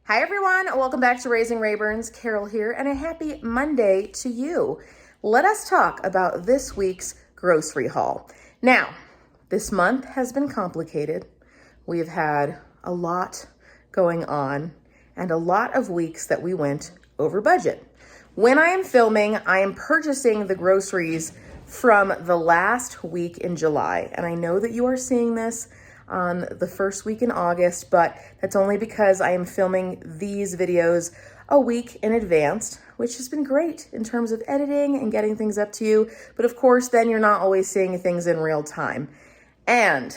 Hi everyone, welcome back to Raising Rayburns. Carol here, and a happy Monday to you. Let us talk about this week's grocery haul. Now, this month has been complicated. We've had a lot going on and a lot of weeks that we went over budget. When I am filming, I am purchasing the groceries from the last week in July, and I know that you are seeing this on the first week in August, but that's only because I am filming these videos a week in advance, which has been great in terms of editing and getting things up to you. But of course, then you're not always seeing things in real time. And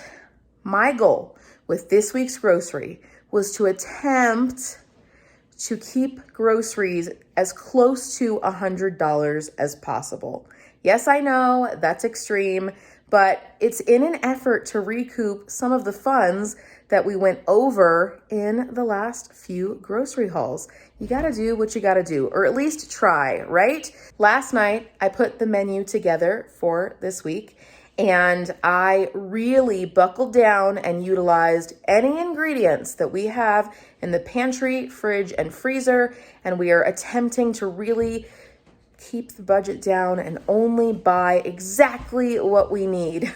my goal with this week's grocery was to attempt to keep groceries as close to $100 as possible. Yes, I know that's extreme, but it's in an effort to recoup some of the funds that we went over in the last few grocery hauls. You gotta do what you gotta do, or at least try, right? Last night, I put the menu together for this week, and I really buckled down and utilized any ingredients that we have in the pantry, fridge, and freezer, and we are attempting to really keep the budget down and only buy exactly what we need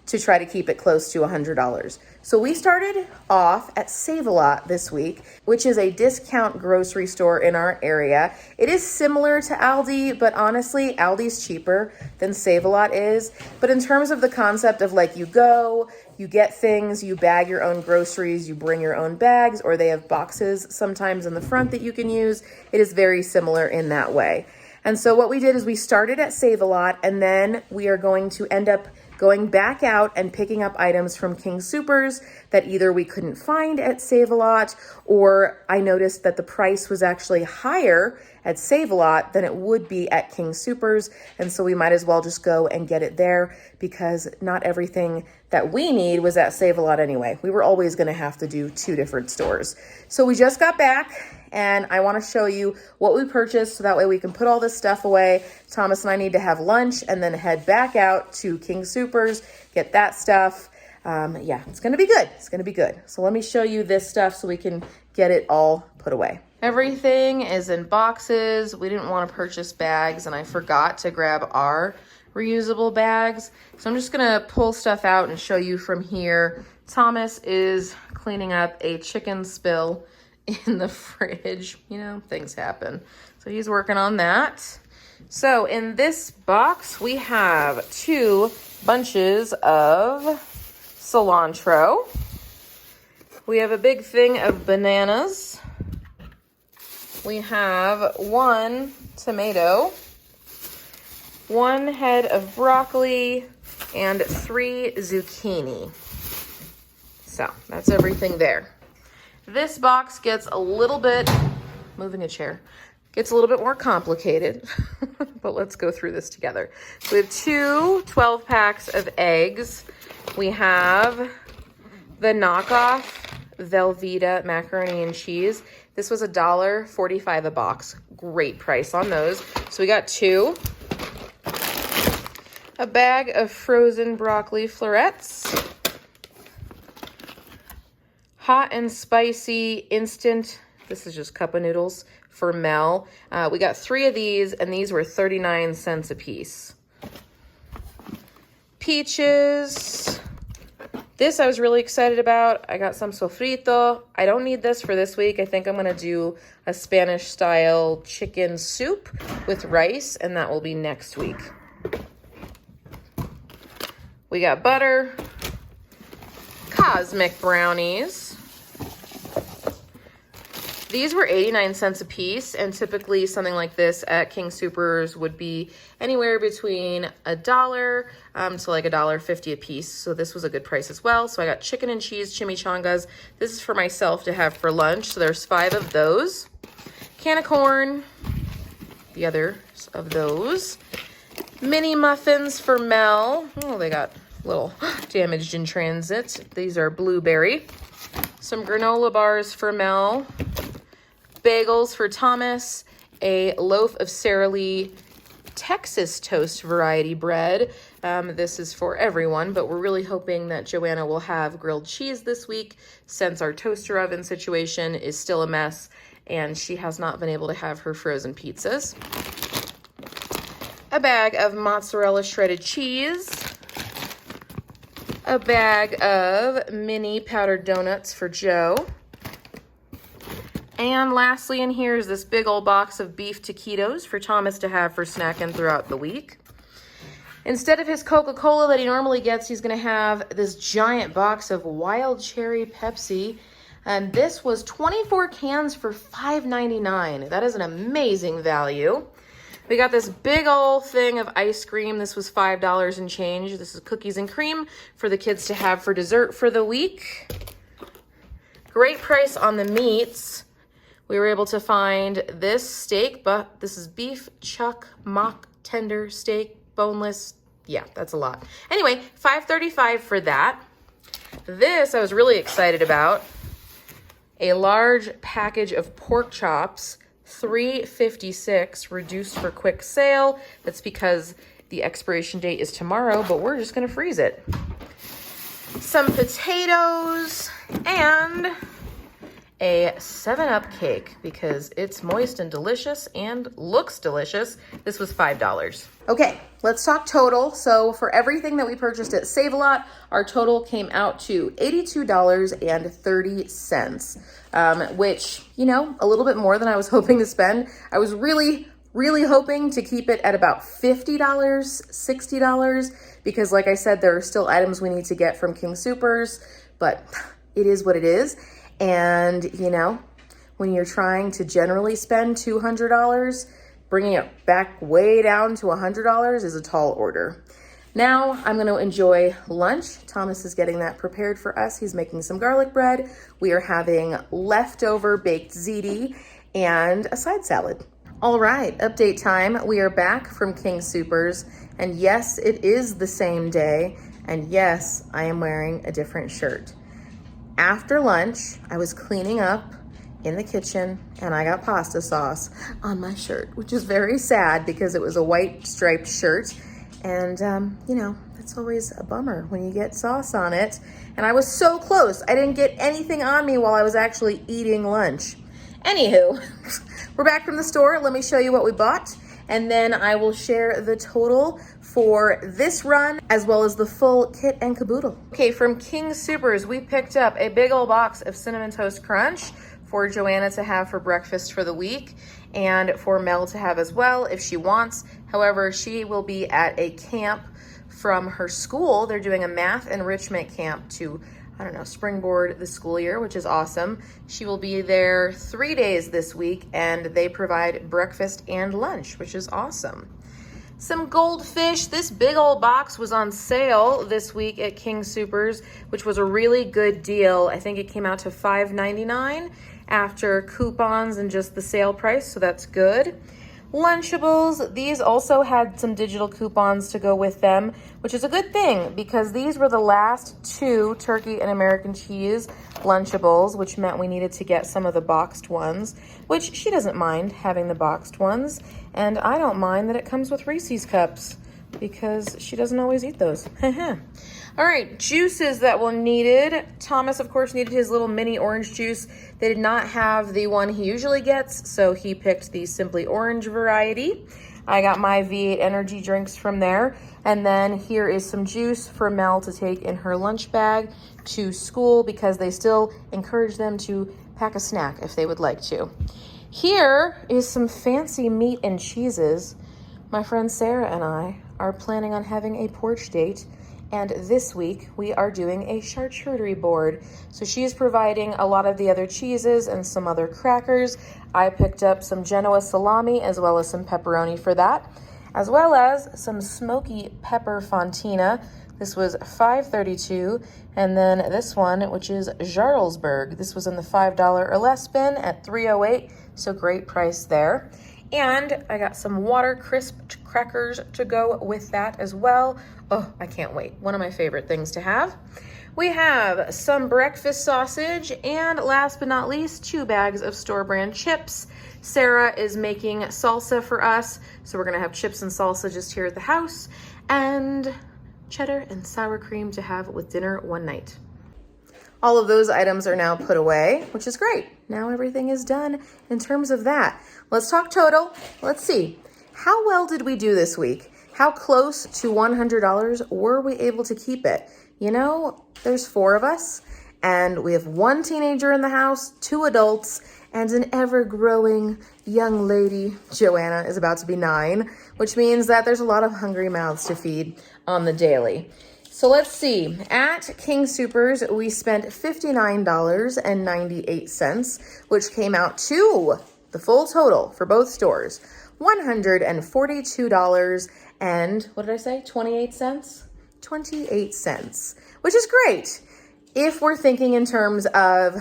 to try to keep it close to $100. So we started off at Save-A-Lot this week, which is a discount grocery store in our area. It is similar to Aldi, but honestly, Aldi's cheaper than Save-A-Lot is. But in terms of the concept of like you go, you get things, you bag your own groceries, you bring your own bags, or they have boxes sometimes in the front that you can use. It is very similar in that way. And so what we did is we started at Save-A-Lot, and then we are going to end up going back out and picking up items from King Soopers that either we couldn't find at Save-A-Lot, or I noticed that the price was actually higher at Save-A-Lot than it would be at King Soopers. And so we might as well just go and get it there, because not everything that we need was at Save-A-Lot anyway. We were always gonna have to do two different stores. So we just got back, and I wanna show you what we purchased so that way we can put all this stuff away. Thomas and I need to have lunch and then head back out to King Soopers, get that stuff. Yeah, it's gonna be good. It's gonna be good. So let me show you this stuff so we can get it all put away. Everything is in boxes. We didn't want to purchase bags, and I forgot to grab our reusable bags. So I'm just gonna pull stuff out and show you from here. Thomas is cleaning up a chicken spill in the fridge. You know, things happen. So he's working on that. So in this box, we have 2 bunches of cilantro. We have a big thing of bananas. We have 1 tomato, 1 head of broccoli, and 3 zucchini. So that's everything there. This box gets a little bit, moving a chair, gets a little bit more complicated, but let's go through this together. So we have 2 12 packs of eggs. We have the knockoff Velveeta macaroni and cheese. This was $1.45 a box. Great price on those. So we got 2. A bag of frozen broccoli florets. Hot and spicy instant, this is just cup of noodles for Mel. We got 3 of these, and these were 39 cents a piece. Peaches. This I was really excited about. I got some sofrito. I don't need this for this week. I think I'm gonna do a Spanish style chicken soup with rice, and that will be next week. We got butter, cosmic brownies. These were 89 cents a piece, and typically something like this at King Soopers would be anywhere between $1 to like $1.50 a piece. So this was a good price as well. So I got chicken and cheese chimichangas. This is for myself to have for lunch. So there's 5 of those. Can of corn, the others of those. Mini muffins for Mel. Oh, they got a little damaged in transit. These are blueberry. Some granola bars for Mel. Bagels for Thomas, a loaf of Sara Lee Texas toast variety bread. This is for everyone, but we're really hoping that Joanna will have grilled cheese this week since our toaster oven situation is still a mess and she has not been able to have her frozen pizzas. A bag of mozzarella shredded cheese. A bag of mini powdered donuts for Joe. And lastly in here is this big old box of beef taquitos for Thomas to have for snacking throughout the week. Instead of his Coca-Cola that he normally gets, he's going to have this giant box of wild cherry Pepsi. And this was 24 cans for $5.99. That is an amazing value. We got this big old thing of ice cream. This was $5 and change. This is cookies and cream for the kids to have for dessert for the week. Great price on the meats. We were able to find this steak, but this is beef chuck mock tender steak, boneless. Yeah, that's a lot. Anyway, $5.35 for that. This I was really excited about. A large package of pork chops. $3.56 reduced for quick sale. That's because the expiration date is tomorrow, but we're just gonna freeze it. Some potatoes and a 7-Up cake because it's moist and delicious and looks delicious. This was $5. Okay, let's talk total. So for everything that we purchased at Save-A-Lot, our total came out to $82.30, which, you know, a little bit more than I was hoping to spend. I was really hoping to keep it at about $50, $60, because like I said, there are still items we need to get from King Soopers, but it is what it is. And, you know, when you're trying to generally spend $200, bringing it back way down to $100 is a tall order. Now I'm going to enjoy lunch. Thomas is getting that prepared for us. He's making some garlic bread. We are having leftover baked ziti and a side salad. All right, update time. We are back from King Soopers. And yes, it is the same day. And yes, I am wearing a different shirt. After lunch, I was cleaning up in the kitchen and I got pasta sauce on my shirt, which is very sad because it was a white striped shirt. And, you know, that's always a bummer when you get sauce on it. And I was so close. I didn't get anything on me while I was actually eating lunch. Anywho, we're back from the store. Let me show you what we bought. And then I will share the total for this run as well as the full kit and caboodle. Okay, from King Soopers, we picked up a big old box of Cinnamon Toast Crunch for Joanna to have for breakfast for the week and for Mel to have as well if she wants. However, she will be at a camp from her school. They're doing a math enrichment camp to, I don't know, springboard the school year, which is awesome. She will be there 3 days this week and they provide breakfast and lunch, which is awesome. Some goldfish. This big old box was on sale this week at King Soopers, which was a really good deal. I think it came out to $5.99 after coupons and just the sale price, so that's good. Lunchables, these also had some digital coupons to go with them, which is a good thing because these were the last 2 turkey and American cheese Lunchables, which meant we needed to get some of the boxed ones, which she doesn't mind having the boxed ones, and I don't mind that it comes with Reese's cups because she doesn't always eat those. All right, juices that were needed. Thomas, of course, needed his little mini orange juice. They did not have the one he usually gets, so he picked the Simply Orange variety. I got my V8 energy drinks from there. And then here is some juice for Mel to take in her lunch bag to school because they still encourage them to pack a snack if they would like to. Here is some fancy meat and cheeses. My friend Sarah and I are planning on having a porch date, and this week we are doing a charcuterie board. So she is providing a lot of the other cheeses and some other crackers. I picked up some Genoa salami as well as some pepperoni for that, as well as some smoky pepper fontina. This was $5.32, and then this one, which is Jarlsberg. This was in the $5 or less bin at $3.08, so great price there. And I got some water crisp crackers to go with that as well. Oh, I can't wait. One of my favorite things to have. We have some breakfast sausage, and last but not least, 2 bags of store brand chips. Sarah is making salsa for us, so we're gonna have chips and salsa just here at the house, and cheddar and sour cream to have with dinner one night. All of those items are now put away, which is great. Now everything is done in terms of that. Let's talk total. Let's see. How well did we do this week? How close to $100 were we able to keep it? You know, there's 4 of us, and we have 1 teenager in the house, 2 adults, and an ever-growing young lady. Joanna is about to be 9, which means that there's a lot of hungry mouths to feed on the daily. So let's see. At King Soopers, we spent $59.98, which came out to the full total for both stores, $142 and, what did I say, 28 cents? 28 cents, which is great if we're thinking in terms of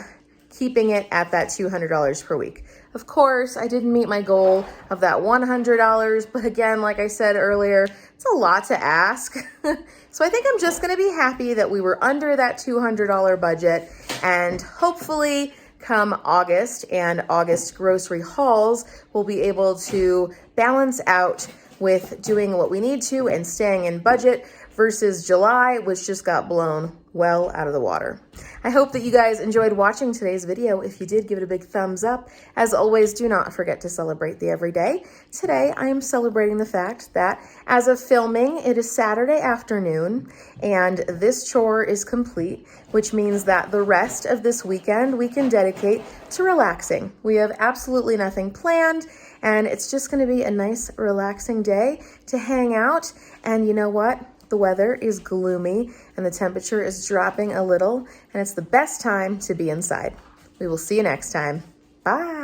keeping it at that $200 per week. Of course, I didn't meet my goal of that $100, but again, like I said earlier, it's a lot to ask. So I think I'm just gonna be happy that we were under that $200 budget, and hopefully come August and August grocery hauls, we'll be able to balance out with doing what we need to and staying in budget versus July, which just got blown well out of the water. I hope that you guys enjoyed watching today's video. If you did, give it a big thumbs up. As always, do not forget to celebrate the everyday. Today, I am celebrating the fact that as of filming, it is Saturday afternoon, and this chore is complete, which means that the rest of this weekend we can dedicate to relaxing. We have absolutely nothing planned, and it's just gonna be a nice, relaxing day to hang out. And you know what? The weather is gloomy and the temperature is dropping a little, and it's the best time to be inside. We will see you next time. Bye.